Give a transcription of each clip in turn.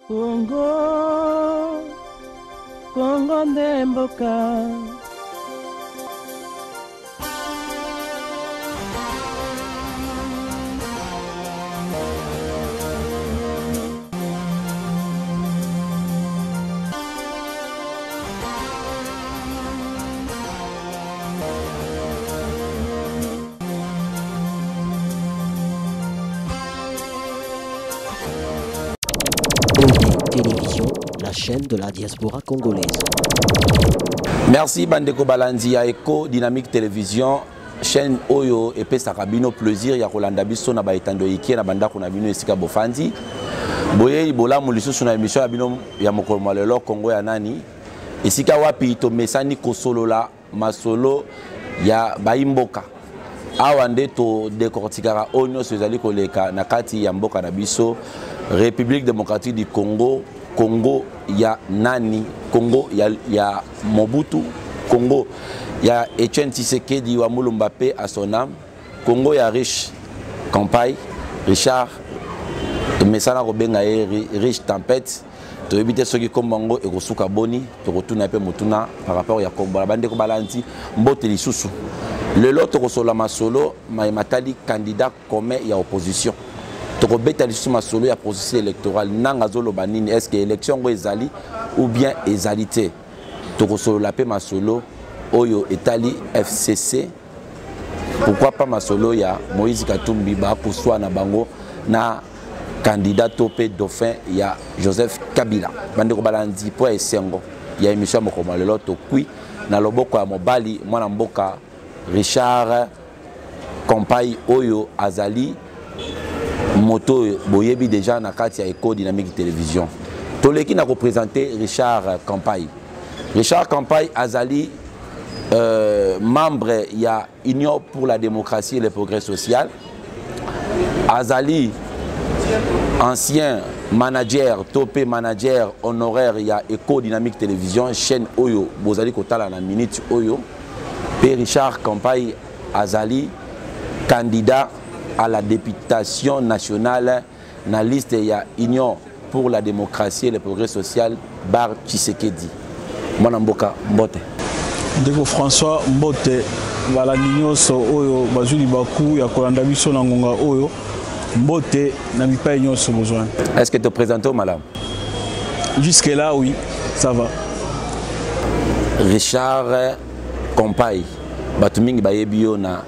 Congo, Congo Ndemboka. Télévision, la chaîne de la diaspora congolaise. Merci Bandeko Balanzi ya Eco Dynamique Télévision, chaîne Oyo et Pesakabino plaisir ya Rolanda Biso na baitando iki na bandako na bino esika bofandi. Boye ibola mulisusu na émission ya bino ya mokolo malelo Congo ya nani. Esika wapi to mesani kosolola masolo ya baimboka. Awa nde to décortiquera onyo sezali koleka na kati ya mboka na biso. République démocratique du Congo, Congo ya nani, Congo ya Mobutu, Congo ya Etienne Tshisekedi wa Mulumba Mbappé à son âme, Congo ya Riche Campagne, Richard Mesana Robenga Riche Tempête, to éviter ceux qui comme Bango et Rosuka Boni, to retourner un peu motuna par rapport à Congo la bande ko balanti mbote lisusu. Le lot kosola masolo matali candidat commun ya opposition. Tokobeta lisusu masolo ya processus électoral nanga zoloba nini est-ce que élection ngo ezali ou bien ezalité tokosolo la pe masolo oyo etali FCC pourquoi pas masolo ya Moïse Katumbi ba kuswa na bango na candidat topé dauphin ya Joseph Kabila bande ko balandi po esengo ya émission mokoma lelo to kui na loboko ya mobali mwana mboka Richard Campagne oyo azali moto boyebi déjà na kati ya Eco Dynamique Télévision. Toleki na représenter Richard Campagne. Richard Campagne azali membre ya Union pour la démocratie et le progrès social. Azali ancien manager, topé manager honoraire ya Eco Dynamique Télévision, chaîne Oyo, bozali kotala na minute Oyo. Pe Richard Campagne azali candidat à la députation nationale na liste ya Union pour la démocratie et le progrès social Bar Tshisekedi. Mwana mboka mbote. Ndeko François Mbote bala nyonso oyo bazuli baku ya kolanda biso na ngonga oyo mbote na mipa nyonso besoin. Est-ce que te présentes au madame? Jusque là oui, ça va. Richard Campagne batu mingi bayebi yo na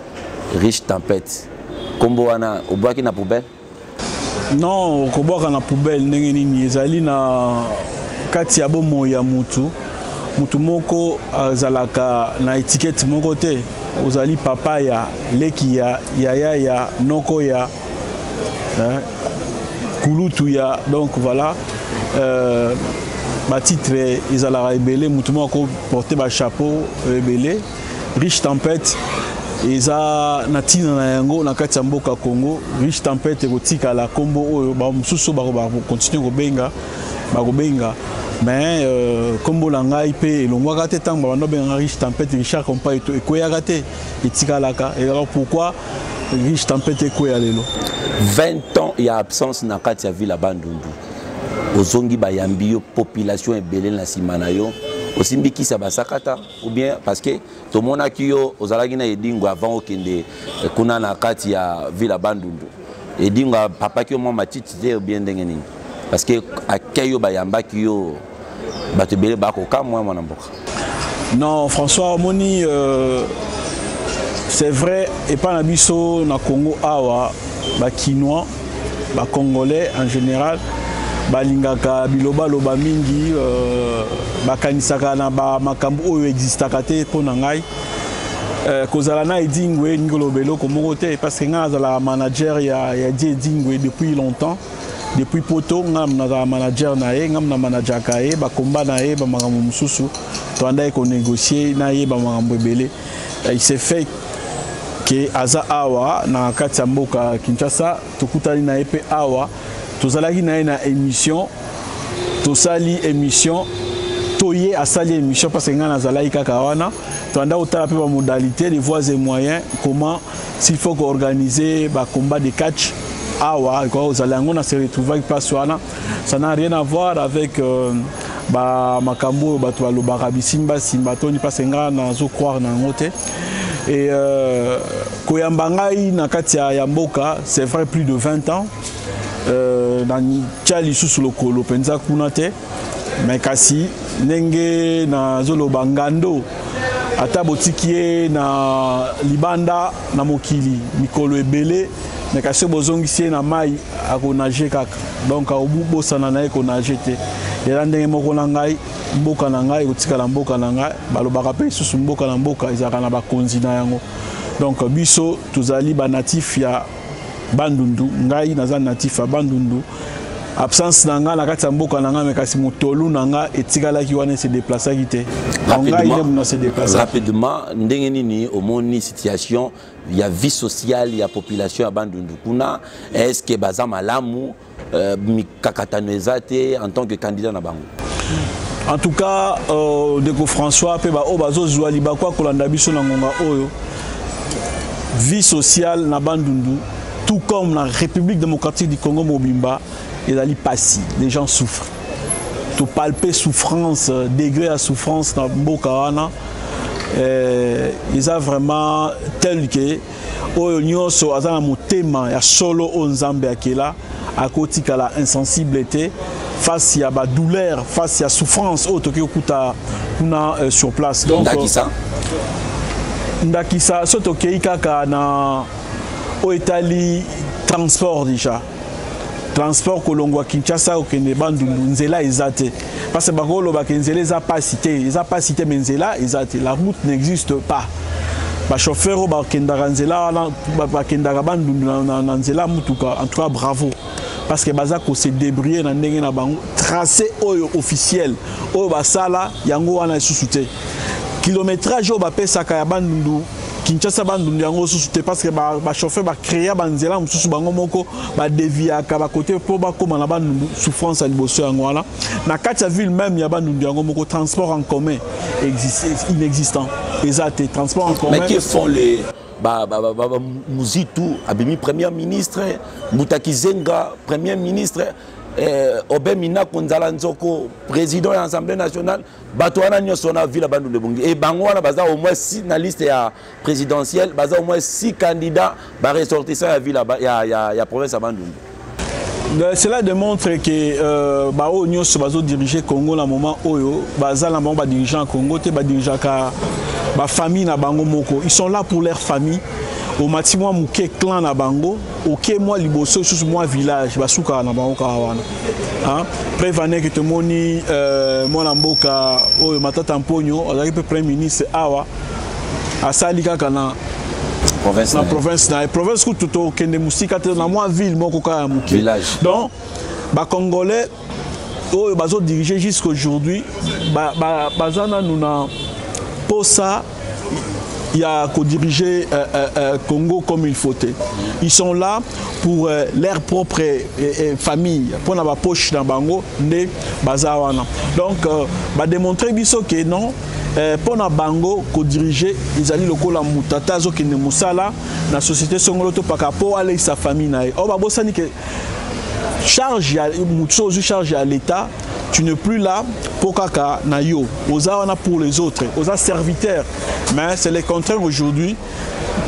Riche Tempête. Kombo wana obwaki na poubelle? Non, kobwaka na poubelle ndenge nini ezali na kati ya bomo ya mutu. Mutu moko azalaka na étiquette moko te. Ozali papa ya leki ya yaya ya noko ya kulutu ya donc voilà ba titre ezalaka ebele mutu moko porter ba chapeau ebele Riche Tempête eza natina na yango na kati ya mboka Congo Riche Tempête kotika la kombo oyo ba mususu ba continuer kobenga mais kombo la ngai pe elongwaka te tango ba benga Riche Tempête Richard Campagne to ekoyaka te etika laka et alors pourquoi Riche Tempête ekoya lelo 20 ans ya absence na kati ya ville Bandundu ozongi bayambi yo population ebele na simana yo osimbikisa basakata ou bien parce que to mona kiyo ozalaki na edingo avant okende kuna na kati ya ville Bandundu edingo papa kiyo mwa matiti te ou bien ndenge nini parce que akeyo bayamba kiyo batebele bako kamwa mwana mboka. Non François Moni c'est vrai et pas na biso na Congo awa ba Kinois ba Congolais en général balingaka biloba loba mingi bakanisaka na ba makambo oyo existaka te pona ngai kozala na edingwe ngolobelo komoko te parce que nga zala manager ya edingwe depuis longtemps depuis poto nga na manager na ye nga na manager ka ye ba komba na ye ba makambo mususu to anda ko négocier na ye ba makambo ebele il s'est fait que aza awa na kati ya mboka Kinshasa tokutani na ye pe awa tozalaki na ye na émission tosali émission toye asali émission parce que nga nazalaki kaka wana toanda otala pe ba modalité les voies et moyens comment s'il faut organiser ba combat de catch awa vous allez on se retrouver place wana ça n'a rien à voir avec ba makambo bato balobaka bisimba simba toni parce nga nazo croire na ngote et koyamba ngai na kati ya mboka c'est vrai plus de 20 ans na tchali sous le kolo penza kuna te mais kasi nenge na zoloba ngando ata botiki na libanda na mokili mikolo ebele mais kasi bozongisi na mai akonager kaka donc obosana na ekonager te ya ndenge moko na ngai mboka na ngai kotikala mboka na ngai balobaka pe susu mboka na mboka ezaka na bakonzi na yango donc biso tozali ba natif ya Bandundu ngai naza natif ya Bandundu absence na nga na kati ya mboka na nga mais kasi motolu na nga etikalaki wana se déplaçaki te rapidement ndenge nini omoni situation ya vie sociale ya population ya Bandundu kuna est-ce que baza malamu mikakatano ezate en tant que candidat na bango? En tout cas Ndeko François pe ba o bazo zwa libakwa kolanda biso na ngonga oyo vie sociale na Bandundu tout comme la République démocratique du Congo Mobimba ils allaient passer, les gens souffrent. Tout palper souffrance, degré à souffrance dans Bokawana, ils ont vraiment tel que Oyo so azana motema ya solo onzambe akela à côté de la insensibilité face à la douleur, face à la souffrance autour sur place. Donc ndakisa soto keika na au Italie transport déjà. Transport kolongwa Kinshasa au Kende Bandundu nzela ezate parce que bakolo bakenzela eza pas cité mais nzela ezate la route n'existe pas ba chauffeur bakendaka nzela bakendaka Bandundu na nzela mutuka en tout cas bravo parce que baza ko se débrouiller na ndenge na bango tracé oyo officiel oyo basala yango wana susu te kilométrage oyo bapesaka ya Bandundu Kinshasa Bandundu yango susu te parce que ba chauffeur ba créer banzela mususu bango moko ba déviaka ba côté pour ba koma na Bandundu souffrance à liboso yango wana na kati ya ville même ya Bandundu yango moko transport en commun inexistant exact transport en commun. Mais que font les Muzitu abimi premier ministre Mutakizenga premier ministre Obemina Konzala Nzoko président de l'Assemblée nationale Batouana Nyosona ville Bandundu Bongi et Bangwana baza au moins 6 na liste ya présidentielle baza au moins 6 candidats ba ressortissants ya ville ya province à Bandundu. Cela démontre que bao nyos bazo diriger Congo na moment oyo baza na moment ba dirigeant Congo te ba dirigeant ka ba famille na bango moko ils sont là pour leur famille. Au matin muke clan na bango ok moi liboso sous moi village basuka na bango kawana hein prévaner que te moni moi mboka oyo matata mponyo azali pe premier ministre awa asali kaka na province na province ku tout kende musika te na moi ville moko ka muke village donc ba congolais oyo bazo diriger jusqu'aujourd'hui bazana nuna posa il y a qu'au diriger Congo comme il faut. Ils sont là pour leur propre famille, pour la poche dans Bango, de Bazawana. Donc, démontrer que non, pour la Bango, qu'au diriger, ils allaient le la mutata, qui ne musala, la société songoloto pour aller sa famille. Oh, bah, ça que charge à l'État. Tu n'es plus là pour kaka na yo, oza pour les autres, oza serviteurs. Mais c'est le contraire aujourd'hui.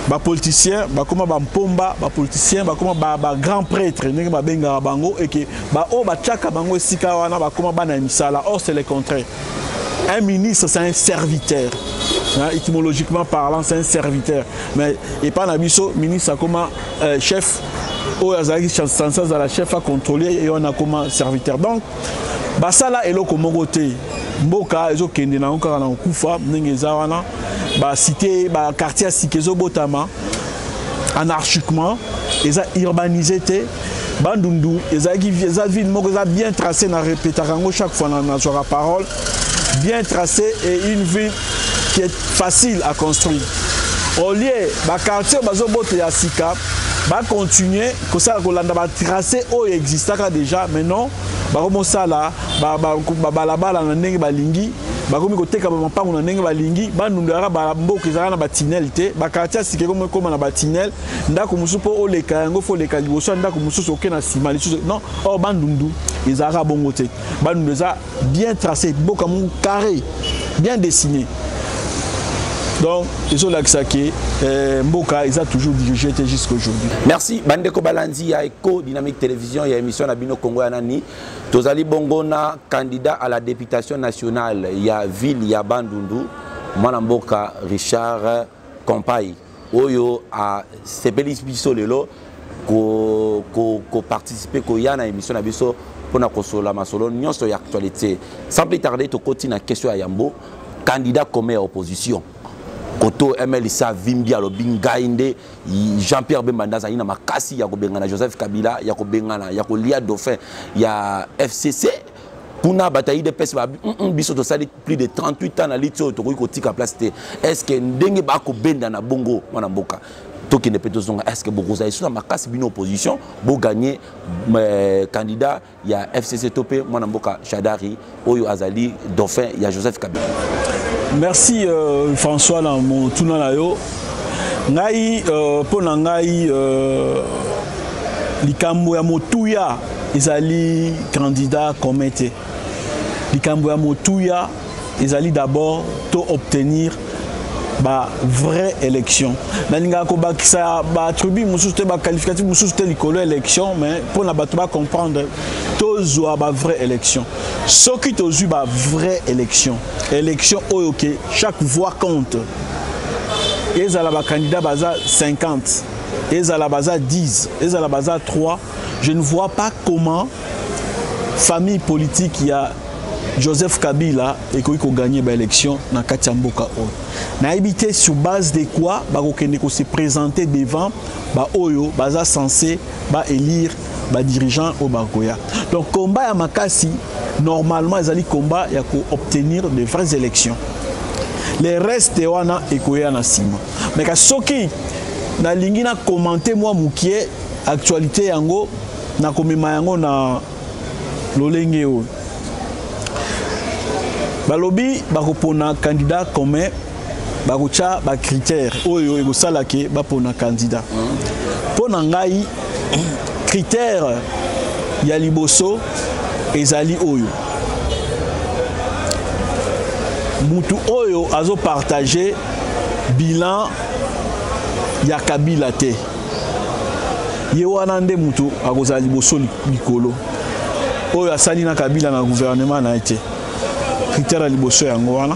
Ba politiciens, ba comme ba mpomba, ba politiciens, ba comme ba grand prêtre, ndenge ba benga bango et que ba o ba tchaka bango sika wana ba comme ba na misala. Or c'est le contraire. Un ministre c'est un serviteur. Hein, étymologiquement parlant, c'est un serviteur. Mais et pas na biso ministre comme chef ou azaki sans la chef à contrôler et on a comme serviteur. Donc basala eloko moko te mboka ezokende na okaka na okufa ndenge eza wana ba cité ba quartier sikezo botama anarchiquement eza urbanisé te Bandundu eza ville moko eza bien tracée na répétaka ngo chaque fois na sur la parole bien tracée et une ville qui est facile à construire au lieu ba quartier bazobote ya sika va continuer que ça kolanda ba tracé o existaka déjà mais non ba komosala ba balabala na ndenge balingi bakomi koteka ba mapango na ndenge balingi bandundara ba mboka ezala na batinel te bakatia sike koma na batinel ndako mususu po oleka yango fo leka liboso ndako mususu oke na sima lisusu non or bandundu ezala bongo te bandundu eza bien tracé boka mon carré bien dessiné. Donc, ils ont l'accès que Mboka, ils ont toujours dirigé jusqu'à aujourd'hui. Merci. Bandeko Balanzi, il y a Eco Dynamique Télévision, il y a émission Nabino Congo Anani. Tozali Bongona, candidat à la députation nationale. Il y a Ville, il y a Bandundu. Mwana Mboka, Richard Compaye. Oyo a Sepelis Biso Lelo, ko participer ko yana émission Nabiso pour na kosola masolo nyonso ya actualité. Sans plus tarder, to continue na question à Yambo, candidat comme opposition. Koto MLISA Vimbi Alobingainde Jean-Pierre Bembandaza ina makasi ya kobengana Joseph Kabila ya kobengana ya kolia Dauphin ya FCC kuna bataille de pes biso to sali plus de 38 ans na litio to ko tika place te est-ce que ndenge ba ko benda na bongo mwana mboka toki ne peto zonga est-ce que bokoza iso makasi bino opposition bo gagner candidat ya FCC topé mwana mboka Shadari oyo azali Dauphin ya Joseph Kabila. Merci François dans mon tournoi là yo. Ngai pour ngai likambo ya motuya ezali candidat comité. Likambo ya motuya ezali d'abord to obtenir ba vraie élection. Nalinga ko bakisa ba tribu mususu te ba qualificatif mususu te likolo élection mais pour na bato ba comprendre tozo ba vraie élection. Ce qui tozu ba vraie élection. Élection oyoke chaque voix compte. Ezala ba candidat baza 50, ezala baza 10, ezala baza 3. Je ne vois pas comment famille politique il y a Joseph Kabila et qui a gagné l'élection dans Katiamboka. Na habité sur base de quoi se présenter devant Oyo, baza censé élire dirigeant au Bagoya. Donc combat à Makasi, normalement ils allaient combat pour obtenir de vraies élections. Les restes wana ekoya na sima. Mais ka soki na lingina commenter moi mukie actualité yango na komema yango na lolenge o. Balobi bakopona candidat commun bakocha ba critère oyo ekosala ke bapona candidat. Pona ngai critère ya liboso ezali oyo. Mutu oyo azo partager bilan ya Kabila te. Ye wana nde mutu akozala liboso likolo. Oyo asali na Kabila na gouvernement na ete. Critère ya liboso yango wana.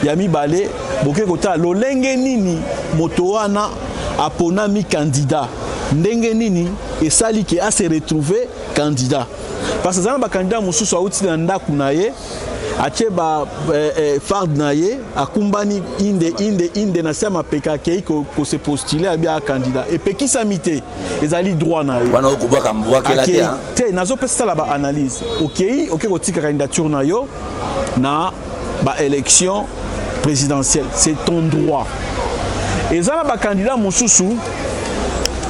Ya mibale boke kota lolenge nini moto wana apona mi candidat. Ndenge nini esali ke a se retrouver candidat. Parce que zana ba candidat mususu auti na ndaku na ye ache ba fard na ye akumbani inde na sema peka kei ko se postuler a bien candidat et pekisa mité ezali droit na ye wana ko baka mbwake la te te nazo pesa la ba analyse OK ko tika candidature na yo na ba élection présidentielle c'est ton droit et zana ba candidat mususu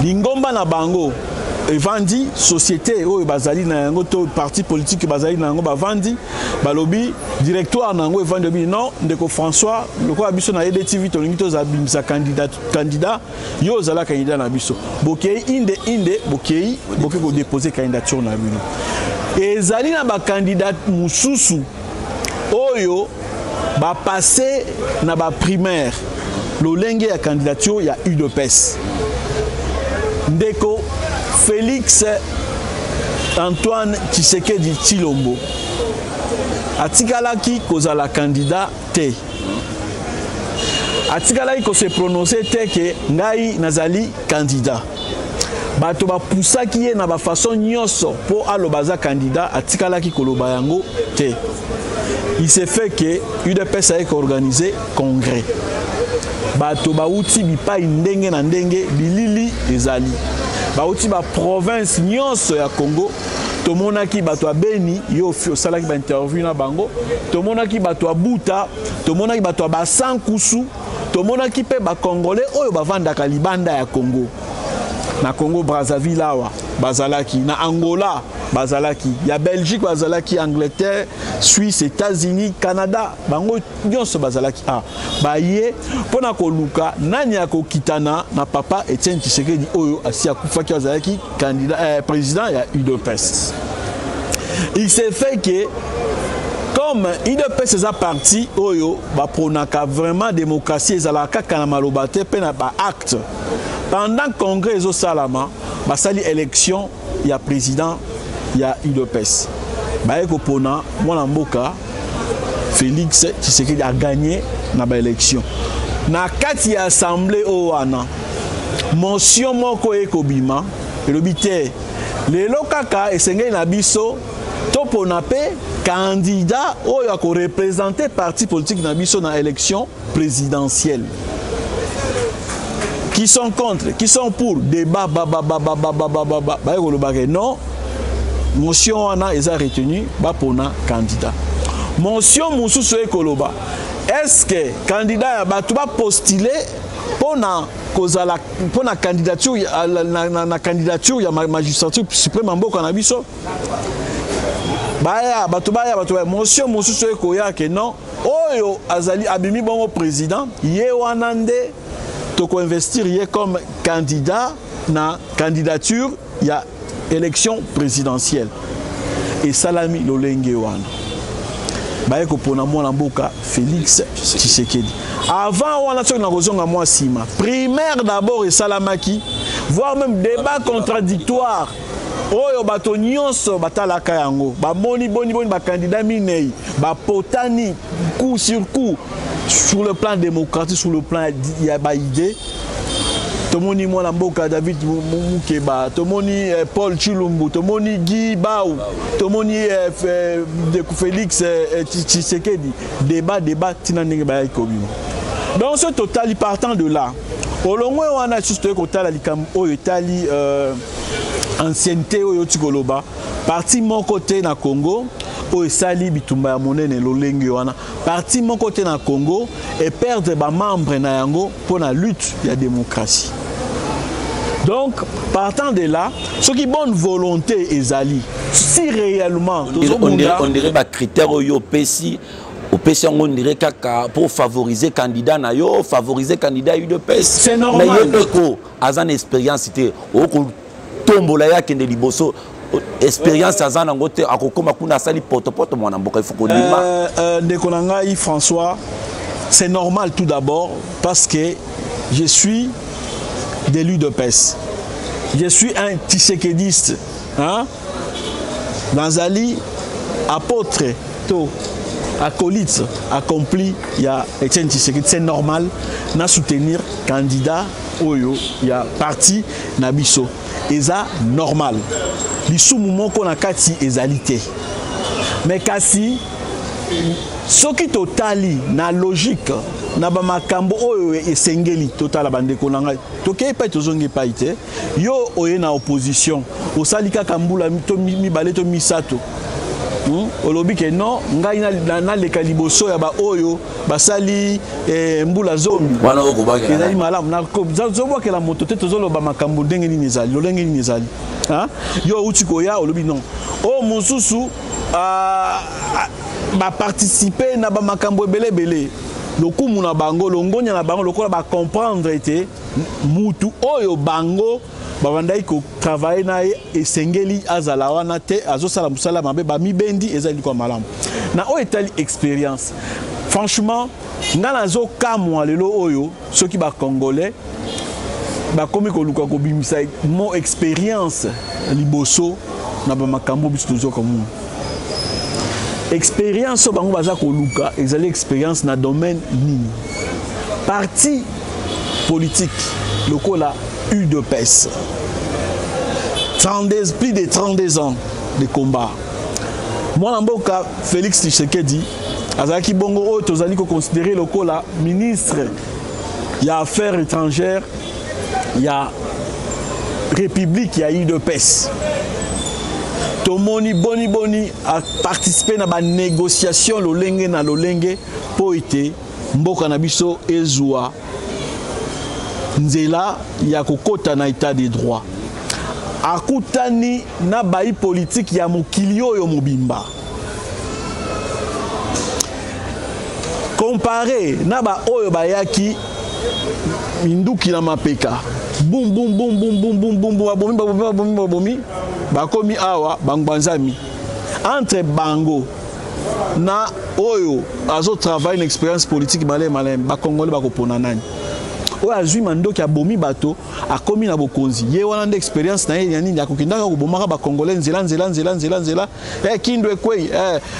lingomba na bango evandi société oyo bazali na yango to parti politique bazali na yango bavandi balobi directoire na yango evandi obi non ndeko François loko abiso na EDTV to lingi to za bimisa candidat yo zala candidat na biso bokei inde bokei ko déposer candidature na bino ezali na ba candidat mususu oyo ba passer na ba primaire lolenge ya candidature ya UDPS ndeko Félix Antoine Tshisekedi Tshilombo atikalaki kozala candidat te atikalaki ko se prononcer te ke ngai nazali candidat bato ba pusaki ye na ba façon nyonso po alobaza candidat atikalaki koloba yango te. Il s'est fait que UDPS a organisé congrès bato ba uti bipai ndenge na ndenge bilili ezali bauti ba province nyonso ya Congo tomonaki bato ya Beni yo salaki ba interview na bango tomonaki bato ya Buta tomonaki bato ya Basankusu tomonaki pe ba Congolais oyo bavandaka libanda ya Congo na Congo Brazzaville awa bazalaki, na Angola bazalaki, ya Belgique bazalaki, Angleterre, Suisse, États-Unis, Canada, bango nyonso bazalaki baye pona koluka nani akokitana na papa Etienne Tshisekedi oyo asi akufaki bazalaki candidat président ya UDPS. Il s'est fait que comme UDPS eza parti oyo bapronaka vraiment démocratie ezalaka kana malobate pe na ba acte. Pendant congrès ezo salama basali élection ya président ya UDPS. Baye ko pona mwana mboka Félix Tshisekedi a gagné na ba élection. Na kati ya assemblée owana motion moko ekobima elobi te lelo kaka esengeli na biso topona pe candidat oyo ako représenter parti politique na biso na élection présidentielle. Qui sont contre, qui sont pour, débat, non, motion wana eza retenu, bapona candidat. Motion mosusu ekoloba, est-ce que candidat batu ba postuler pona kozala pona candidature na candidature ya magistrature suprême mboka na biso? Baya batu motion mosusu ekoya ke non, oyo azali abimi bongo président, ye wana nde toko investir comme candidat na candidature il y a élection présidentielle et salami lolenge wana baye ko pona mwana mboka Félix Tshisekedi avant wana so na kozonga mwa sima primaire d'abord et salamaki voire même débat contradictoire oyo bato nyonso batalaka yango bamoni boni ba candidat minei ba potani coup sur coup sur le plan démocratique, sur le plan il y a des idées. Tomoni mwana mboka David Mukeba, tomoni Paul Chilumbu, tomoni Guy Baou, tomoni Félix Tshisekedi. Débat tina ndenge ba ikobima. Donc ce total partant de là. Au long on a juste total likam oyo tali ancienneté oyo tikoloba. Parti mon côté na Congo o esali bitumba ya monene lolenge wana parti mon côté na Congo et perdre ba membre na yango pour la lutte ya démocratie. Donc partant de là ce qui bonne volonté ezali si réellement on dirait ba critère oyo pesi au PC on dirait kaka pour favoriser candidat na yo favoriser candidat UDPS c'est normal mais yo azan expérience c'était o tombola ya kende liboso expérience azana ngote akokoma kuna sali potopoto mwana mboka ifoko lima ndeko na ngai François c'est normal tout d'abord parce que je suis de l'UDPS je suis un tshisekediste hein Nazali apôtre to acolyte accompli il y a Etienne Tshisekedi c'est normal na soutenir candidat oyo il y a parti na biso eza normal lisumu moko na kati ezalité mais kasi soki totali na logique na ba makambo oyo esengeli totala bandeko na ngai tokei pa tozongi pa ite yo oye na opposition osali kaka mbula to mibale to misato olobi ke non ngai na leka liboso ya ba oyo basali mbula zomi wana okobaka ezali malamu na zobwakela moto te tozoloba makambo ndenge nini ezali lolenge nini ezali yo uti koya olobi non o mosusu ba participer na ba makambo ebele lokumu na bango longonya na bango lokola ba comprendre ete mutu oyo bango babandai ko travailler na esengeli azala wana te azosala musala mabe ba mibendi ezali kwa malamu na o etali expérience franchement ngana zo kamwa lelo oyo soki ba congolais ba komi ko luka ko bimisa mo expérience liboso na ba makambo biso zo comme expérience so bango baza ko luka ezali expérience na domaine nini parti politique lokola UDPS 32 plus de 32 ans de combat mwana mboka Félix Tshisekedi azaki bongo oyo tozali ko considérer lokola ministre ya affaires étrangères ya république ya UDPS tomoni boni a participer na ba négociation lolenge na lolenge po ete mboka na biso ezwa nzela ya kokota na état de droit akutani na bayi politique ya mokili oyo mobimba. Comparé na ba oyo bayaki minduki na mapeka. Boum boum boum boum boum boum boum boum bakomi awa bangbanzami. Entre bango na oyo azo travail une expérience politique malem ba congolais bakopona nani. Oyo azui mandoki abomi bato akomi na bokonzi. Ye wana nde expérience na ye nini akokindaka kobomaka ba congolais nzela kindwe kwei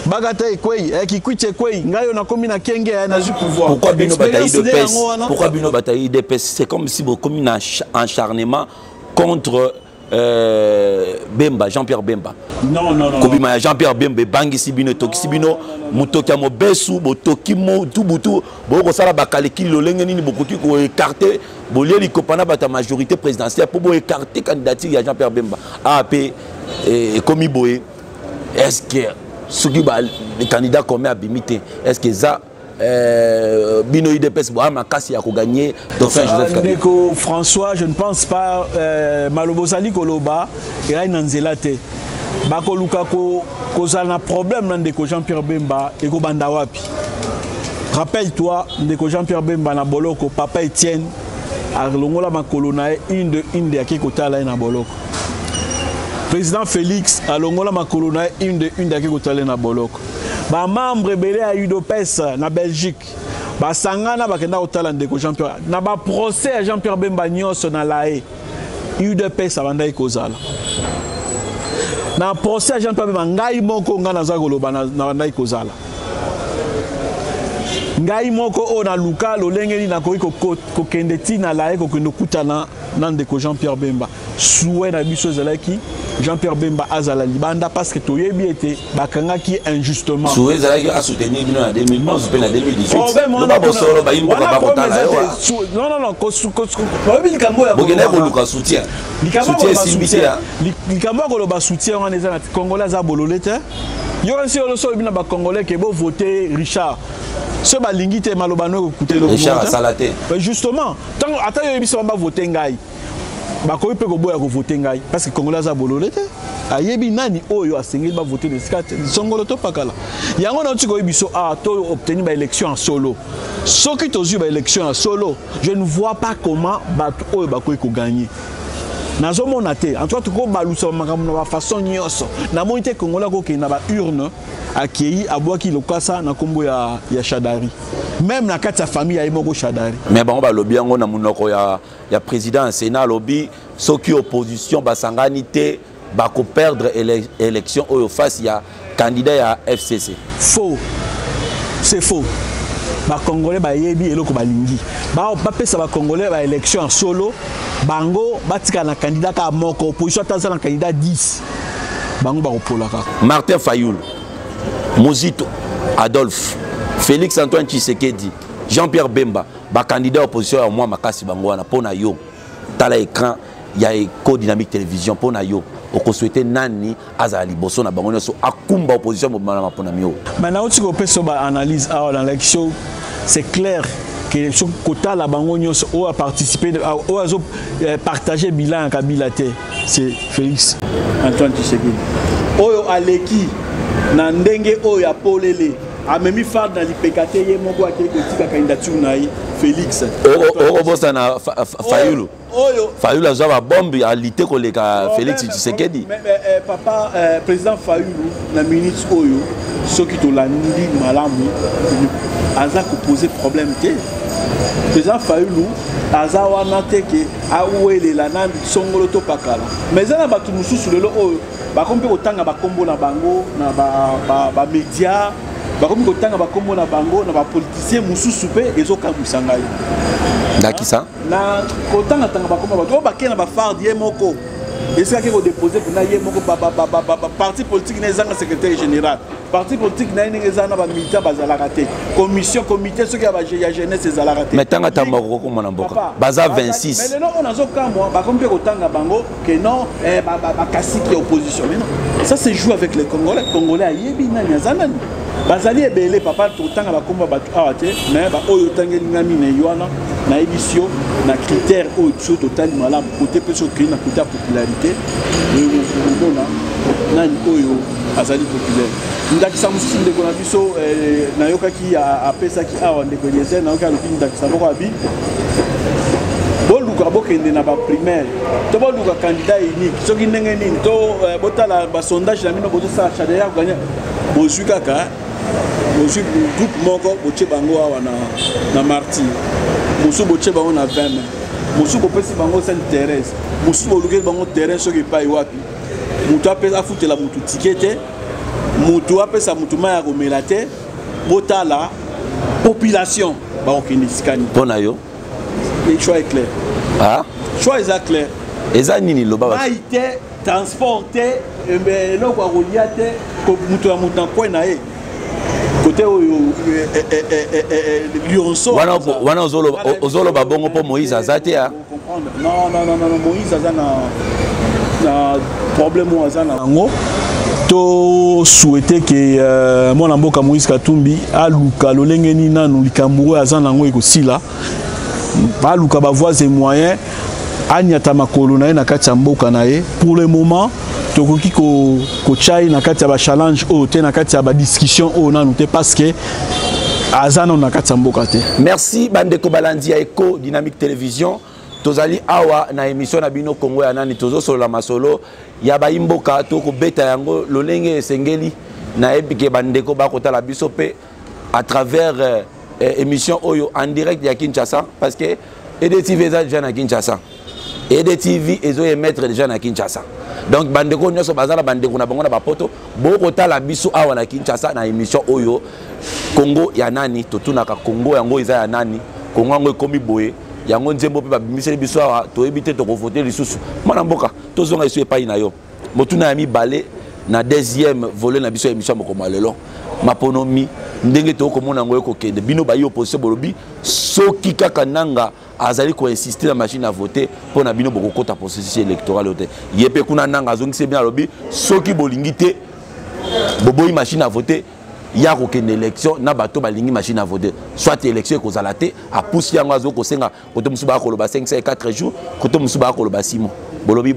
bagata kwei kikwiche kwei ngayo nakomi na kenge na zu pouvoir. Pourquoi bino bataille de pes? Pourquoi bino bataille de pes? C'est comme si vous commis un acharnement contre Bemba, Jean-Pierre Bemba. Non. Kobima Jean-Pierre Bemba bangi sibino toki sibino mutoki mo besu botoki mo tubutu boko sala bakaleki lolenge nini bokoki ko écarter bolieli kopana bata majorité présidentielle pour bo écarter candidature ya Jean-Pierre Bemba. AP komi boye. Est-ce que ceux qui ba les candidats comme abimité est-ce que ça Bino IDPS Makasi a gagné Dauphin Joseph Kabila. François, je ne pense pas Malobosali Koloba et là Nanzelate. Bako Luka cause un problème dans Jean-Pierre Bemba et ko Bandawapi. Rappelle-toi de Jean-Pierre Bemba na Boloko papa Etienne a longola makolona une de akikota la na Boloko. Président Félix a longola makolona une de akikota la na Boloko. Ba membre belé à UDPS na Belgique ba sangana ba kenda otala ndeko Jean-Pierre na ba procès à Jean-Pierre Bemba nyonso na lae UDPS abanda ikozala na procès à Jean-Pierre Bemba ngai moko ngana za koloba na banda ikozala ngai moko o na luka lolengeli na ko kendeti na lae ko kendo kutana na ndeko Jean-Pierre Bemba souhait na biso zalaki Jean-Pierre Bemba azala libanda parce que toyebi était bakanga qui injustement souhait zalaki a soutenir bino en 2011 pe na 2018 no ba bosoro ba imbo ba botala non toyebi likambo ya bogena ko luka soutien soutien likambo ko loba soutien wana eza na Congolais za bololete yo aussi lo so bina ba Congolais ke bo voter Richard ce balingi te malobano ko kuter Richard Salate justement tant ata yo biso ba voter ngai bakoyi pe ko boya ko voter ngai parce que Congolais za bololete ayebi nani oyo asengeli ba voter de skate songolo to pakala yango na tiko biso to obtenir ba élection en solo soki tozu ba élection en solo je ne vois pas comment bato oyo bakoyi ko gagner nazo monate en tout cas ko balusa makambo na façon nyonso na monite Congolais ko ke na ba urne akei abwaki lokasa na kombo ya Shadari même na kati ya famille ya imoko Shadari mais bango ba lobi yango na munoko ya président Sénat lobby soki opposition basangani te bako perdre élection oyo face ya candidat ya FCC faux c'est faux ba Congolais ba yebi eloko balingi ba pesa ba Congolais ba élection en solo bango batika na candidat ka moko opposition taza na candidat 10 bango ba kopolaka Martin Fayoul Mozito Adolphe Félix Antoine Tshisekedi Jean-Pierre Bemba ba candidat opposition à moi makasi bango wana pona yo tala écran ya Eco Dynamique Télévision pona yo oko souhaiter nani azali boso na bango nyoso akumba opposition mobana mapona mio maintenant tu ko peso ba analyse dans l'élection c'est clair que ce quota la bango nyoso o a participé o a partagé bilan en Kabila te c'est Félix Antoine Tshisekedi oyo aleki na ndenge oyo apolele amemi fard na lipekate ye moko akeli kotika candidature na Félix bosa na Fayulu Fayulu a ba bombe a lutter koleka Félix Tshisekedi papa président Fayulu na minute oyo soki to landi malamu aza ko poser problème te président Fayulu aza wana te ke awelela na songolo to pakala mais na batu mususu lelo oyo bakombe kotanga bakombo na bango na ba média bakombe kotanga bakombo na bango na ba politicien mususu pe ezokamwisa ngai ndaki ça na kotanga tanga bakombo bato bakena ba fard ye moko esa ke ko déposer pour na ye moko parti politique na ezanga secrétaire général parti politique na ezana ba militaire bazalaka te comité soki ya jeunesse ezalaka te mais tanga tamako ko mona mboka baza 26 mais non on azo kamwa bakombe kotanga bango que non ba kasiki opposition mais non ça se joue avec les Congolais ayebi nani azanani bazali ebele papa totanga bakomba bato awa te mais baoyo otangeli nga mine yoana nayebi sio na critère oyo so totali malamu kote mpe so okei na kote ya popularité omona nani oyo azali populaire ndakisa mosusu ndeko na biso nayokaki apesaki awa ndeko Eliezer nayoki alobi ndakisa moko abi boluka bokende na baprimaire to boluka candidat unique soki ndenge nini to botala basondage na bino bozosala chadeya koganya bozwi kaka bozwi groupe moko botie bango awa na martyr mosusu botie bango na 20 mosusu bopesi bango Sainte Thérèse mosusu bolukeli bango terrain soki epai wapi moto apesa afutela motu tike te moto apesa motu mai ya komela te botala population bakokende esikani mpo na yo le choix est clair. Ah? Choix est clair. Eza nini loba ba? Maïté transporter eloko akolia te ko mutu ya mutu na point na ye. Côté Lionceau. Wana ozoloba bongo po Moïse azate ya. Non, Moïse azana na problème ou azana. To souhaiter que mon mboka Moïse Katumbi aluka lolenge ni nanu likambo azana ngo ekosila. Baluka ba voies et moyens anyata makolo na ye na kati ya mboka na ye pour le moment tokoki ko chai na kati ya ba challenge o te na kati ya ba discussion o nanu te parce que azana na kati ya mboka te. Merci bandeko balandi ya Eco Dynamique Télévision tozali awa na émission na bino Congo ya nani tozo solo la masolo ya ba imboka toko beta yango lolenge esengeli na ebike bandeko ba kotala biso pe à travers émission Oyo en direct de Kinshasa parce que EDTV est déjà à Kinshasa. EDTV est émettre déjà à Kinshasa. Donc bandeko nyoso bazala bandeko na bango na bapoto boko tala biso awa na Kinshasa na émission Oyo Congo ya nani totunaka Congo yango iza ya nani Congo yango ekomi boye yango nzembo pe babimiseli biso awa to ebite to voter lisusu mwana mboka tozonga iso epai na yo motuna ya mibale na deuxième volet na biso émission mokoma lelo maponomi ndenge to komona ngo ekokende bino ba opposition bolobi soki kaka nanga azali ko insister na machine à voter pour na bino bokokota processus électoral ote yepe kuna nanga azongisi bien lobi soki bolingi te boboyi machine à voter ya kokende élection na bato balingi machine à voter soit élection ekozala te a pousse yango azo kosenga koto musuba koloba 5 et 4 jours koto musuba koloba 6 mois bolobi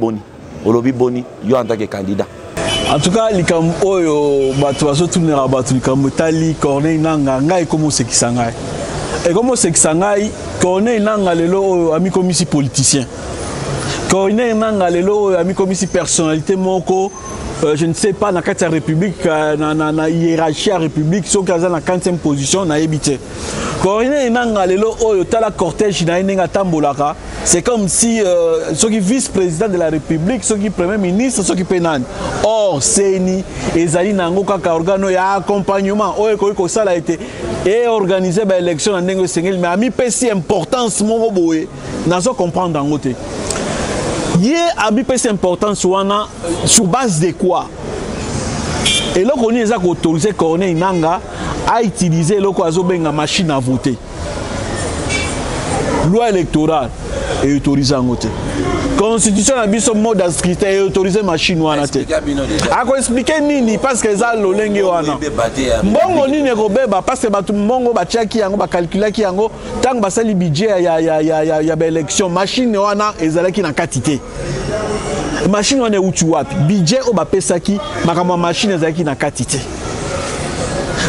boni yo en tant que candidat. En tout cas, les Oyo, bato tourner à bato likambo tali Corneille Nanga ngai comme c'est qui sangai. Et comme c'est qui sangai, Corneille Nanga lelo ami comme ici politicien. Corneille Nanga lelo ami comme ici personnalité moko je ne sais pas dans la République na hiérarchie à République so kaza na 40e position na ebité. Corneille Nanga lelo oyo tala cortège na inenga tambolaka. C'est comme si ceux qui vice-président de la République, ceux qui premier ministre, ceux qui pénal. Or, Seni, Ezali Nango Kaka organo ya accompagnement, Oeko ça a été et organisé l'élection en Nengo Sengel, mais a mis si importance mon boé, n'a pas comprendre en côté. Yé a mis si importance sur base de quoi? Et là, on est autorisé Corneille Nanga à utiliser la machine à voter. Loi électorale est autorisée en côté. Constitution a mis mode d'inscription est autorisé machine wana te. A ko expliquer nini parce que ça lolenge wana. Mbongo nini ko beba parce que batu mbongo ba tiaki yango ba calculer ki yango tant ba sali budget ya ba élection machine wana ezalaki na quantité. Machine wana utu wapi? Budget o ba pesaki makama machine ezalaki na quantité.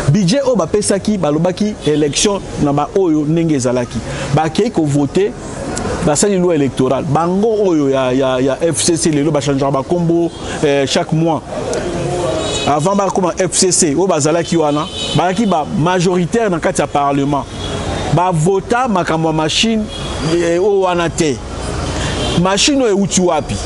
Budget o ba pesaki balobaki élection na ba oyo ndenge ezalaki. Ba kei ko voter basali loi électorale bango oyo ya FCC lelo ba changer ba combo chaque mois avant ba comme FCC o bazalaki wana balaki ba majoritaire dans kati ya parlement ba vota makambo machine o wana te machine o euti wapi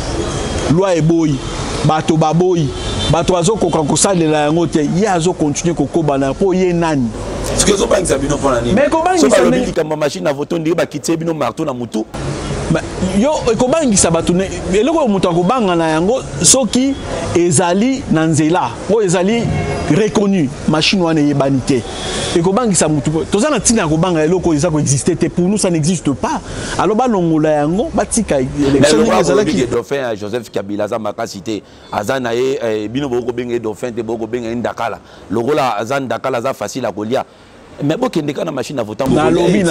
loi eboyi bato baboyi bato azo kokankosalela yango te ye azo continuer kokobana po ye nani. Mais comment ils sont machine à voter on dit ba kitse bino marteau na mutu yo ekobangisa bato eloko oyo moto akobanga na yango soki ezali na nzela oyo ezali reconnu machine wana eyebani te ekobangisa motu toza na ntina ya kobanga eloko eza koexiste te pour nous ça n'existe pas alors balongola yango batika élection ndenge ezalaki dauphin Joseph Kabila aza makasi te aza na ye bino bokobenga dauphin te bokobenga ndakala lokola aza ndakala aza facile à kolia. Mais si vous avez machine à voter, dans lobby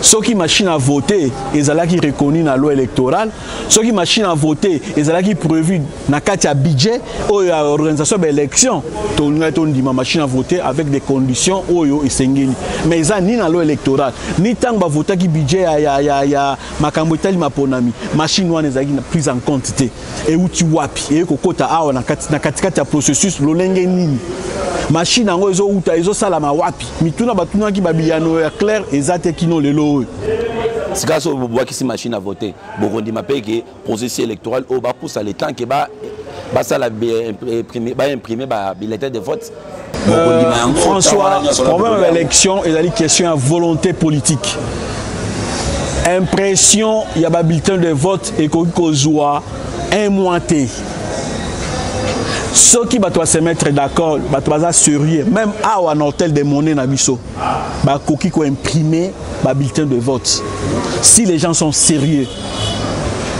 soki machine à voter, ezalaki reconnu dans la loi électorale. Soki machine à voter, ezalaki prévu dans le budget ou l'organisation de l'élection. On a dit machine à voter avec des conditions oyo esengeli. Mais ça ni dans la loi électorale, ni tant que voter qui budget ya makambo tali maponami. Machine wana ezalaki prise en compte te. Et où tu wapi et kokota awa na katikati ya processus lolenge nini. Machine en ezo uta ezo salama wapi mituna batuna ki babiano ya clair ezate kino lelo sikaso boboaki si machine à voter bokondi mapeke processus électoral au ba pousse le temps que ba sala imprimer ba bulletin de vote. François, problème de l'élection et la question à volonté politique. Impression il y a ba bulletin de vote et ko joie un mois té. Ceux qui doivent se mettre d'accord, doivent sérieux. Même à un hôtel de monnaie nabiso, bah coquille ko imprimer bah bulletin de vote. Si les gens sont sérieux,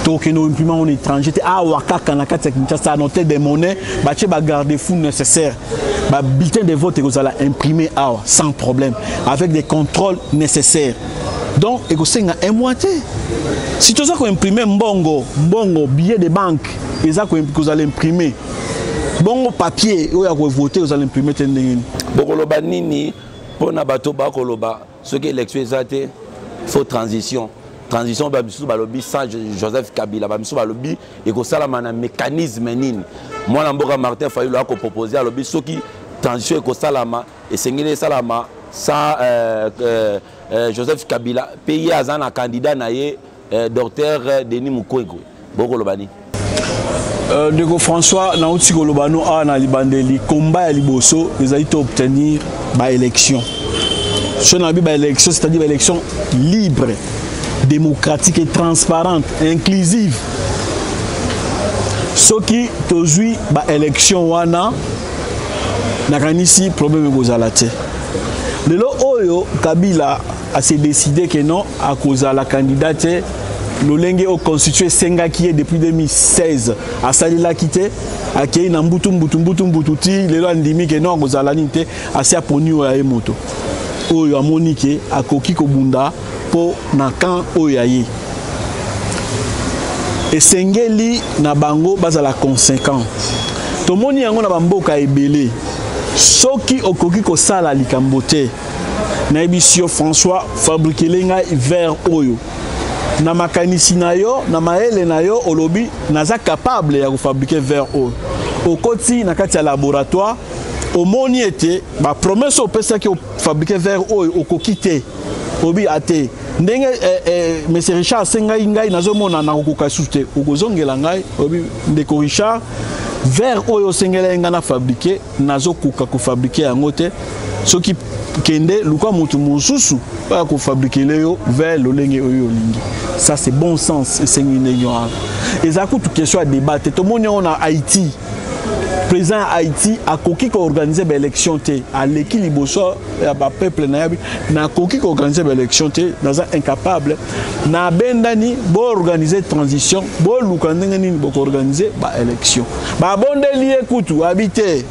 donc nous imprimons en étranger, à Ouakaka Nakata Kinshasa, un hôtel de monnaie, bah tu vas garder fou nécessaire. Bah bulletin de vote vous allez imprimer sans problème, avec des contrôles nécessaires. Donc et vous un moitié. Si tu as imprimer mbongo billet de banque, et ça que vous allez imprimer. Bon papier, où vous voter, vous allez imprimer. Bokoloba nini, pour na bato bakoloba, ce qui est l'élection exacte, faut transition. Transition, babisou balobi sans Joseph Kabila, babisou balobi, et que ça la mana mécanisme nini. Moi, l'amboka Martin Fayulu a proposé à lobi, ce qui transition et que ça la ma, et c'est salama, sans Joseph Kabila, pays à un candidat naïe, docteur Denis Mukwege. Bokoloba ni. Ndeko François na uti kolobano na libandeli combat ya liboso ezali to obtenir ba élection. Ce na bi ba élection c'est-à-dire ba élection libre, démocratique et transparente, inclusive. Soki tozui ba élection wana nakanisi problème kozala te. Lelo oyo Kabila a s'est décidé que non à cause de la candidate Lolenge au constitué Senga qui est depuis 2016 à Salila quitté à qui na mbutu les lois ndimi que non kozala nité assez aponi o ya moto oyo amonike akoki kobunda po na kan oyaye et sengeli na bango bazala conséquent tomoni yango na bamboka ebele soki okoki ko sala likambote na ebisio François fabriquer lenga vers oyo na makanisi na yo na maele na yo olobi naza capable ya fabriquer vers eau okoti na kati ya laboratoire omoni ete ba promesse opesa ki fabriquer vers eau okokite obi ate ndenge monsieur Richard sengai ngai nazomona na kokoka sute okozongela ngai obi ndeko Richard vers eau sengela nga na fabriquer nazokoka ko fabriquer yango te soki kende luka mutu mususu pa ko fabriquer leo vers lolenge oyo lingi. Ça c'est bon sens et c'est une ignorance. Et ça coûte question à débattre. Tout le monde on a Haïti. Président Haïti a coquille qui organiser l'élection à l'équilibre à peuple na coquille qui organiser l'élection dans un incapable na bendani bo organiser transition bo lukandengani bo organiser l'élection. Ba bondeli écoute habiter.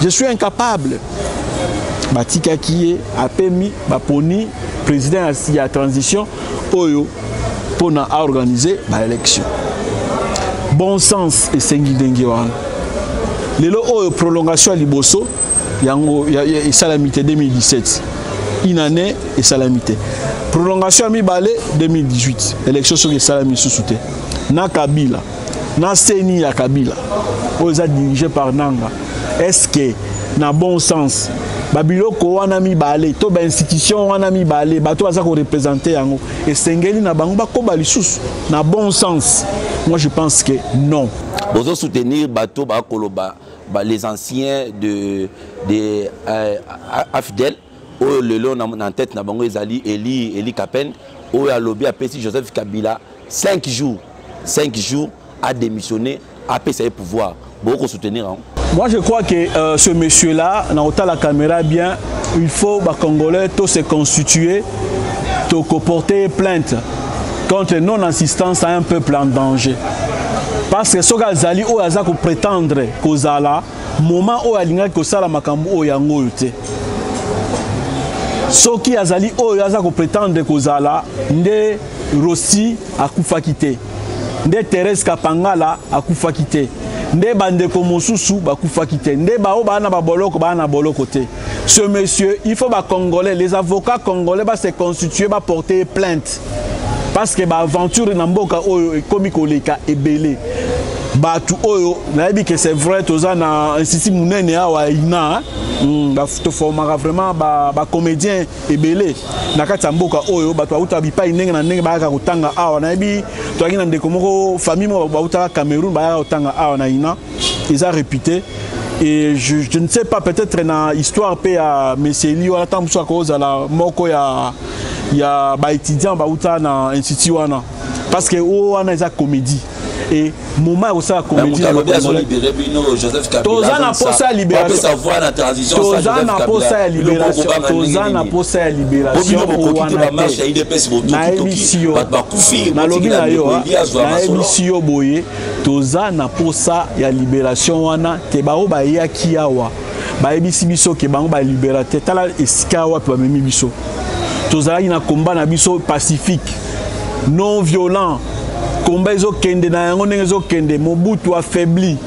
Je suis incapable. Batika qui est a permis ba poni président à la transition oyo pour organiser l'élection. Bon sens et sengi dengue wana. Lelo oyo prolongation à liboso yango ya salamité 2017. Une année et salamité. Prolongation à mibale 2018. Élection sur les salami sous-souté. Na Kabila, na Seni ya Kabila. Oza dirigé par Nanga. Est-ce que na bon sens babiloko wana mibale to ba institution wana mibale bato baza ko représenter yango et sengeli na bango bakoba lisusu na bon sens. Moi je pense que non. Bozo soutenir bato ba koloba les anciens de AFDEL o le long en tête na bango ezali Eli Kapen oyo alobi apesi Joseph Kabila 5 jours à démissionner après ça pouvoir beaucoup soutenir hein? Moi je crois que ce monsieur là dans la caméra bien il faut les Congolais tous se constituer pour porter plainte contre non-assistance à un peuple en danger parce que ce que Zali ou Aza ko prétendre kozala moment où alinga ko sala makambo o yango yote soki azali oyo aza ko prétendre kozala nde Rossi akufaki te nde Thérèse Kapangala akufaki te nde bandeko mosusu bakufaki te nde bao bana boloko te. Ce monsieur il faut ba Congolais les avocats congolais ba se constituer ba porter plainte parce que ba aventure na mboka oyo ekomi koleka ebele batu oyo nayebi que c'est vrai toza na institut munene awa ina to formaka vraiment ba comédien ebele na kati ya mboka oyo batu auta bipai ndenge na ndenge bayaka kotanga awa nayebi toaki na ndeko moko famille mo bautaka Cameroun bayaka kotanga awa na ina ils ont réputé et je ne sais pas peut-être na histoire pe ya meseli wala tambusa koza la moko ya ba étudiant bauta na institut wana parce que o wana eza comédie et moment où ça comédie tozana posa libération tozana posa libération tozana posa libération na émission na lobby na yo na émission boye tozana posa ya libération wana te bao ba yaki awa ba ebisi biso ke bango ba libérateur tala esika wa pa memi biso tozala ina combat na biso pacifique non violent combat ezokende na yango ndenge ezokende Mobutu affaibli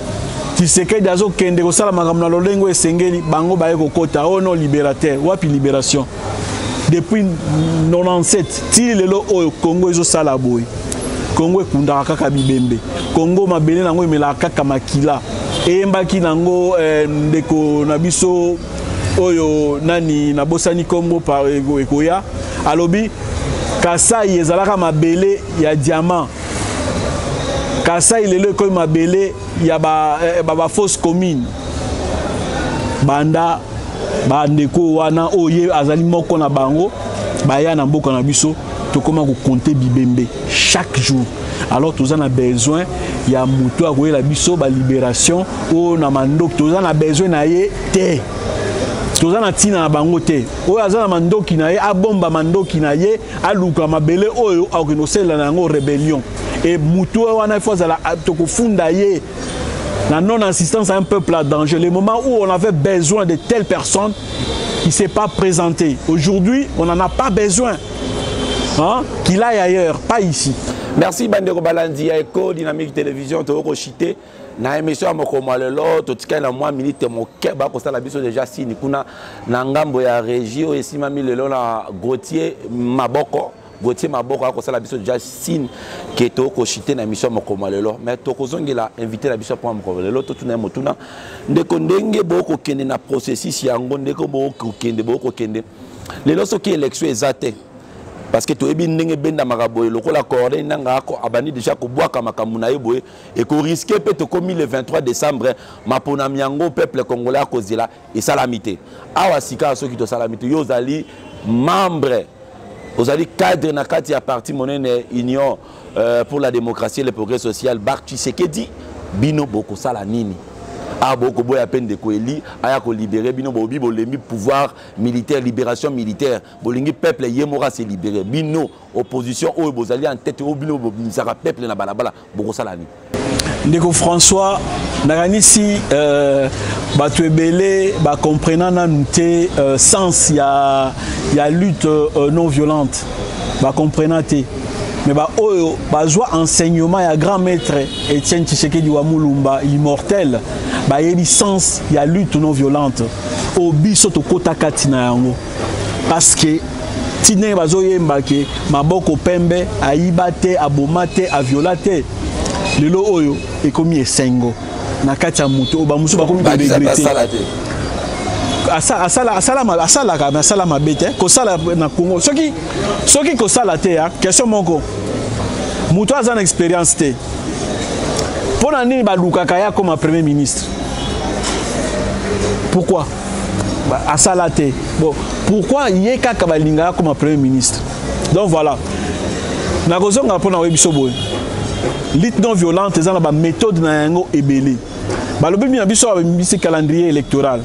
Tshisekedi azokende kosala makambo na lolengo esengeli bango baye kokota o non libérateur wapi libération depuis 97 ti lelo oyo Congo ezosala boy Congo ekundaka kaka bibembe Congo mabele nango emelaka kaka makila eyembaki nango ndeko na biso oyo nani na bosani kombo par ekoya alobi Kasai ezalaka mabele ya diamant Kasai lelo ko mabele ya ba fausse commune banda bandeko wana oye azali moko na bango baya na mboka na biso to koma ko compter bibembe chaque jour alors tous on a besoin ya muto akoyela biso ba libération o na mandok tous on a besoin na ye te tous on a tina na bango te o azana mandoki na ye abomba mandoki na ye aluka mabele oyo akonosela na ngo rébellion et muto wana faut za to kofunda ye la non-assistance à un peuple à danger. Le moment où on avait besoin de telles personnes, il ne s'est pas présenté. Aujourd'hui, on n'en a pas besoin. Hein? Qu'il aille ailleurs, pas ici. Merci Bandeko Balanzi, Eko, Dynamique Télévision, Toko Chité. Na émission à Mokomalelo, Totika na moi milite mon keba ko sala biso déjà sini kuna na ngambo ya région et simami lelo na Gauthier Maboko. Gauthier Maboko a la biso déjà signe que toko chité na mission Mokomalelo mais toko zongela invité la biso pour Mokomalelo to tuna motuna ndeko ndenge boko kende na processus yango ndeko boko kende lelo soki élection ezate parce que to ebi ndenge benda makaboye lokola coordonné nanga ko abani déjà ko bwaka makambu na yeboye et ko risquer peut to comme le 23 décembre mapona miango peuple congolais a kozela et salamité awa sika soki to salamité yo zali membre vous allez cadre na kati ya parti monene Union pour la démocratie et le progrès social Bar Tshisekedi bino boko sala nini a boko boya peine de koeli aya ko libérer bino bobi bolembi pouvoir militaire libération militaire bolingi peuple yemora se libérer bino opposition o bozali en tête o bino bobimisaka peuple na balabala boko sala nini ndeko François nakanisi bato ebele ba comprenant na nute sens ya lutte non violente ba comprenant te mais ba oyo bazwa enseignement ya grand maître Etienne Tshisekedi wa Mulumba immortel ba yebi sens ya lutte non violente obiso to kota katina yango parce que tine bazoyemba ke maboko pembe aibate abomate aviolate lelo oyo ekomi esengo na kati ya muto ba musu ba komi regretter asala mabete ko sala na Congo soki ko sala te ya question moko muto azana expérience te pona nini ba lukaka ya comme premier ministre pourquoi asala te bon pourquoi yeka ka balinga comme premier ministre donc voilà Na kozonga pona webiso boy. Lutte non violente eza na ba méthode na yango ebele. Balobi na biso ba mbisi calendrier électoral.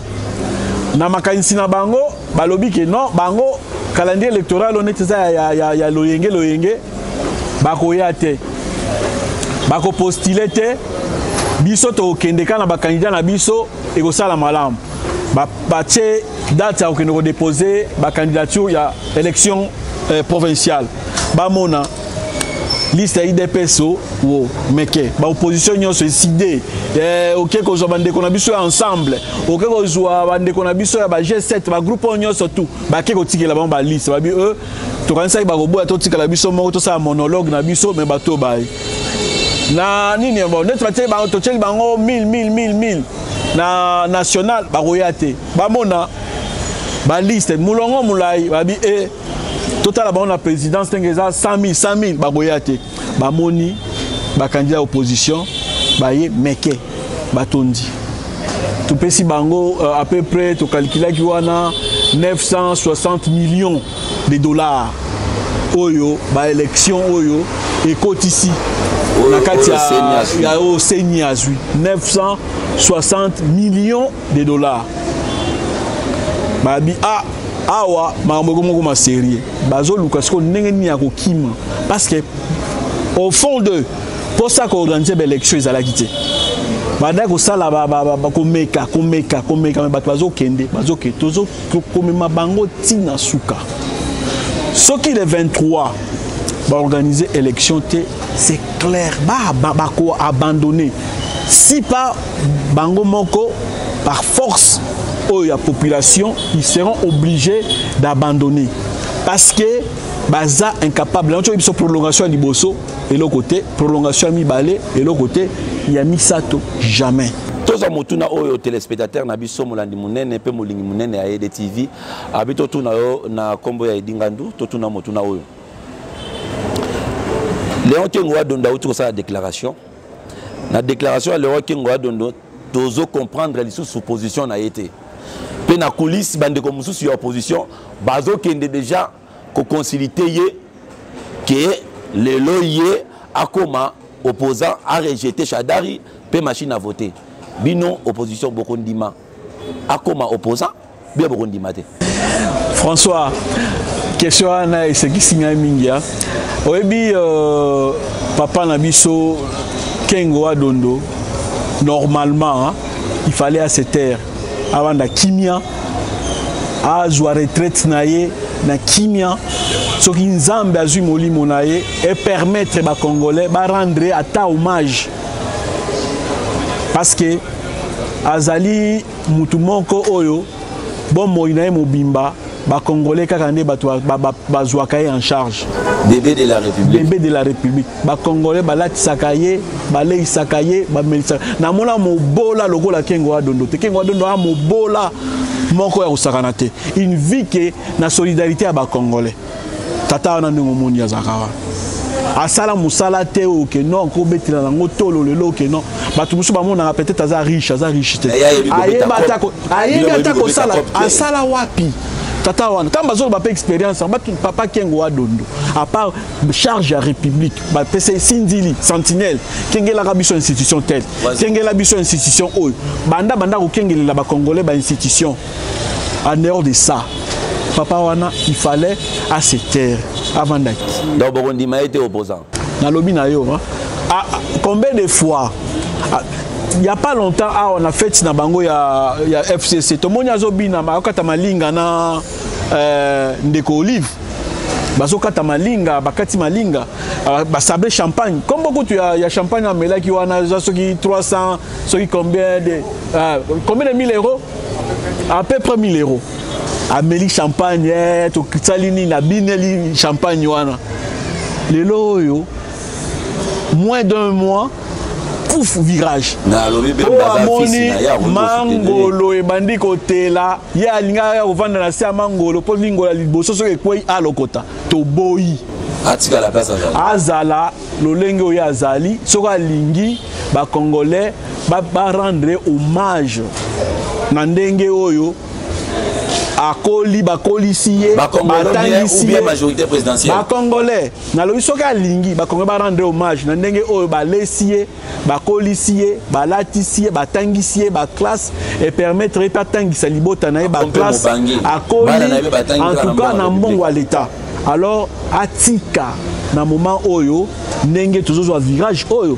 Na makanisi na bango balobi ke non bango calendrier électoral honnête eza ya loyenge bakoya te. Bako postuler te. Biso to kendeka na ba candidat na biso e ko sala malamu. Ba tche date ya ko déposer ba candidature ya élection provinciale. Ba mona liste IDPSO wo meke ba opposition nyonso décidé OK ko zo bande ko na biso ensemble OK ko zo bande ko na biso ya ba G7 ba groupe nyonso tout ba ke ko tikela ba liste ba bi eux to kanisa ba ko boya to tikela biso moko to sa monologue na biso mais ba to ba na nini bon net baté ba to tcheli bango 1000 na national ba royate ba mona ba liste mulongo mulai ba bi total ba na présidence tengeza 100 000 ba royate ba moni ba candidat opposition ba ye meke ba tondi tout pesi bango à peu près to calculer ki wana 960 millions de dollars oyo ba élection oyo et kotisi na kati ya o Seniazui 960 millions de dollars babi awa mambo ma sérieux bazo lukas ko ndenge ni ya kokima parce que au fond de pour ça qu'on organise l'élection ils allaient quitter banda ko sala ba ko meka mais bazo kende bazo ke tozo komema bango tina suka soki le 23 va organiser élection té c'est clair ba ko abandonner si pas bango moko par force la population ils seront obligés d'abandonner parce que baza incapable on a prolongation à Liboso et l'autre côté prolongation à Mibale et l'autre côté il y a Misato jamais tous les motuna oyo téléspectateurs na biso molandi munene pe molingi munene ya EDTV abito tuna yo na kombo ya Edingandu to tuna motuna oyo Léon Kengoa Dondo a sa déclaration la déclaration à Léon Kengoa Dondo dozo comprendre les sous-positions na été pe na coulisse bande comme sous opposition bazo kende déjà ko concilité que le loyer akoma opposant a rejeté Chadari pe machine à voter bino opposition bokondima akoma opposant bien bokondima te François question ana ce qui signe mingia oyebi papa na biso Kengoa Dondo normalement il fallait à cette terre avant la kimia a joua retraite naie na kimia ce qui nzambe azui molimo naie et permettre ba congolais ba rendre ata hommage parce que azali mutu moko oyo bon moinae mobimba ba congolais kaka nde bato bazwaka en charge bébé de la république ba congolais balatisaka ye baleisaka ye bamelisa na mona mobola lokola Kengoa Dondo te Kengoa Dondo a mobola moko ya kosakana te une vie que na solidarité ya ba congolais tata wana ndenge omoni azakawa asala musala te o ke non ko betila nango tolo lelo ke non bato musu bamona peut-être aza riche te ayeba ko sala asala wapi tata wana quand bazo ba expérience papa Kengoa Dondo à part charge à république ba PC Sindili Sentinelle kengela kabiso institution telle kengela biso institution oyo banda ko kengelela ba congolais ba institution en dehors de ça papa wana il fallait à se taire avant d'être donc bokondima était opposant na lobby na yo combien de fois il y a pas longtemps on a fait na bango ya FCC to moni azobina makata malinga na ndeko Olive bazokata malinga bakati malinga basabre champagne comme beaucoup tu ya champagne amela ki wana soki 300 soki combien de 1000 euros à peu près 1000 euros ameli champagne to kitsalini na bineli champagne wana lelo yo moins d'un mois pouf virage amoni mangolo ebandi kotela ye alinga ya kovanda na se ya mangolo mpo lingola liboso soki ekwei alokota toboyi azala lolenge oyo azali soki alingi bacongolais barendre hommage na ndenge oyo akoli bakolisiye ou bien majorité présidentielle congolais na lobi soki alingi congolais ba rendre hommage na ndenge oyo balesiye bakolisiye balatisiye batangisiye ba classe et permettre et patangisa libota na ba classe akoli en tout cas na mbongo à l'état alors atika na moment oyo ndenge tozozwa virage oyo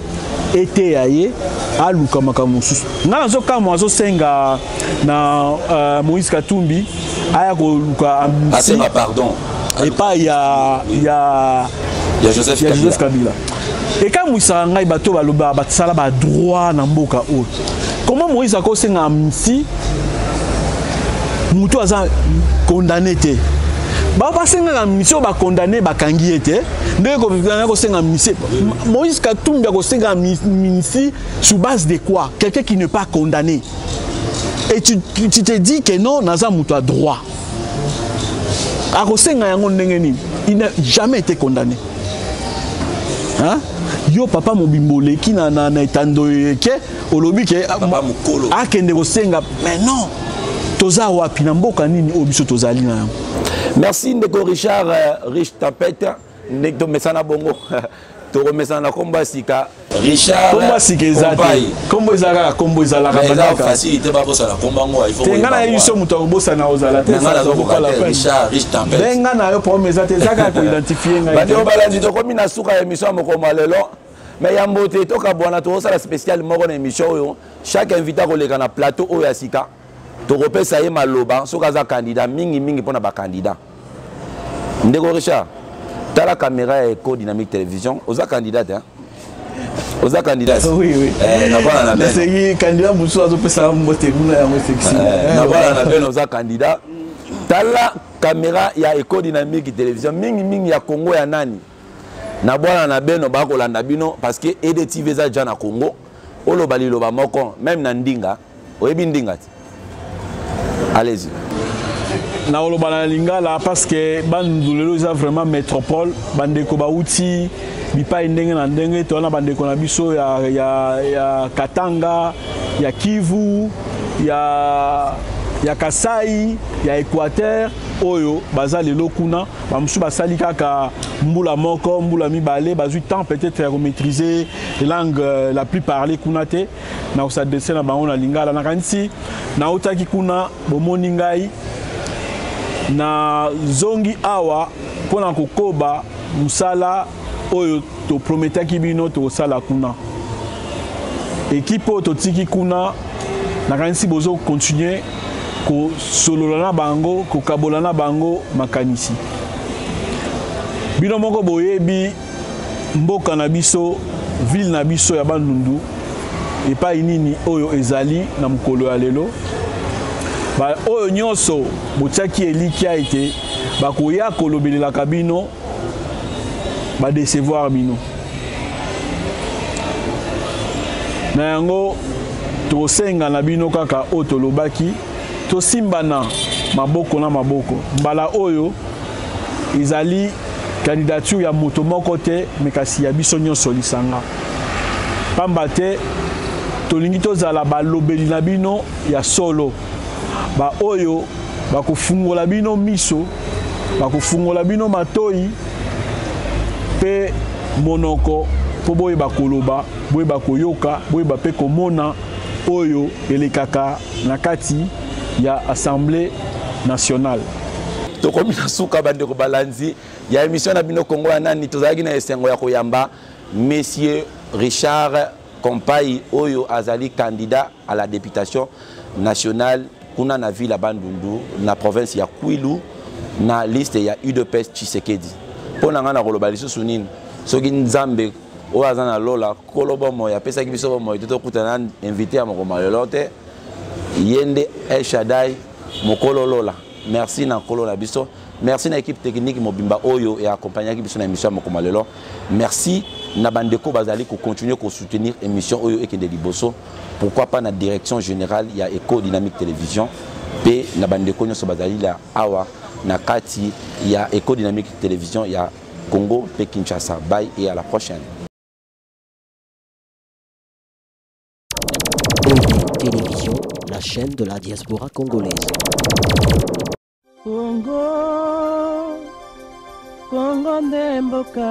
ete yaye aluka makambo mosusu nga nazokamwa azosenga na Moïse Katumbi aya koluka amnistie pardon epa ya Joseph Kabila ekamwisaka ngai bato baloba basala badroit na mboka oyo comment Moïse akosenga amnistie mutu aza condamné te basenga amnistie bakondamné bakangi ete ndenge kosenga amnistie Moïse Katumbi akosenga amnistie sur base de quoi? Quelqu'un qui n'est pas condamné. Et tu te dis que non, naza mutu a droit. Akosenga yango ndenge nini? Il n'a jamais été condamné. Hein? Yo papa mobimbole qui na etando ke olobi ke papa mukolo akende kosenga mais non. Toza wapi na mboka nini obiso tozali na yango. Merci Ndeko Richard Rich Tapete Ndeko Mesana Bongo Toro Mesana Komba Sika Richard Komba Sika ezate Kombo ezaka Kombo ezalaka badaka facilité ba bosa la komba ngo il faut tenga na yiso muto bosa na ozala te ça zo ko la Richard Rich Tapete benga na yo problème ezate ezaka ko identifier ngai bandi obalandi to komi na suka ya émission moko lelo mais yambote to ka bwana to sala spécial moko na émission oyo chaque invité ko leka na plateau oyo ya Sika tokopesa ye maloba soki aza candidat mingi mpona bacandidat Ndeko Richard tala caméra ya Eco Dynamique Télévision oza candidat hein oza candidat oui na bana na ben c'est candidat musu azopesa mbote muna ya sexy na bana na ben oza candidat tala caméra ya Eco Dynamique Télévision mingi ya Congo ya nani na bana na ben ba ko landa bino parce que EDTV za jana Congo oloba liloba moko même na ndinga oyebi ndinga allez-y. Na olobana lingala parce que bandulelo za vraiment métropole bandeko bauti bipa ndenge na ndenge to na bandeko na biso ya Katanga ya Kivu ya Kasai ya Équateur oyo baza lelo kuna bamusu basali kaka mbula moko mbula mibale bazui temps peut-être à maîtriser langue la plus parlée kuna te na osadese na bango na lingala na kanisi na otaki kuna bomoni ngai na zongi awa pona kokoba musala oyo to prometaki bino to sala kuna équipe to tiki kuna na kanisi bozo continuer ko solola na bango ko kabola na bango makanisi bino moko boyebi mboka na biso ville na biso ya Bandundu epa inini oyo ezali na mukolo ya lelo ba oyo nyonso botiaki elikia ete bakoya kolobelelaka bino ba décevoir bino na yango tosenga na bino kaka oyo tolobaki tosimbana maboko na maboko mbala oyo ezali candidature ya moto moko te mekasi ya biso nyonso lisanga pamba te tolingi tozala balobeli na bino ya solo ba oyo bakofungola bino miso bakofungola bino matoi pe monoko po boye bakoloba boye bakoyoka boye bape komona oyo elekaka na kati ya Assemblée nationale. Tokomi na suka bandeko balanzi ya émission na bino Congo ya nani tozalaki na esengo ya koyamba Monsieur Richard Kompai oyo azali candidat à la députation nationale kuna na ville ya Bandundu na province ya Kwilu na liste ya UDPS Tshisekedi. Pona nga na koloba lisusu nini soki nzambe oyo aza na lola koloba moya apesaki biso moya tokutana invité ya mokoma lelo te Yende El Shaddai mokolo lola. Merci na kolo na biso. Merci na équipe technique mobimba oyo et accompagner qui biso na émission mokoma lelo. Merci na bandeko bazali ko continuer ko soutenir émission oyo ekende liboso. Pourquoi pas na direction générale ya Eco Dynamique Télévision pe na bandeko nyonso bazali la awa na kati ya Eco Dynamique Télévision ya Congo pe Kinshasa. Bye et à la prochaine. Télévision, la chaîne de la diaspora congolaise. Congo, Congo nde mboka.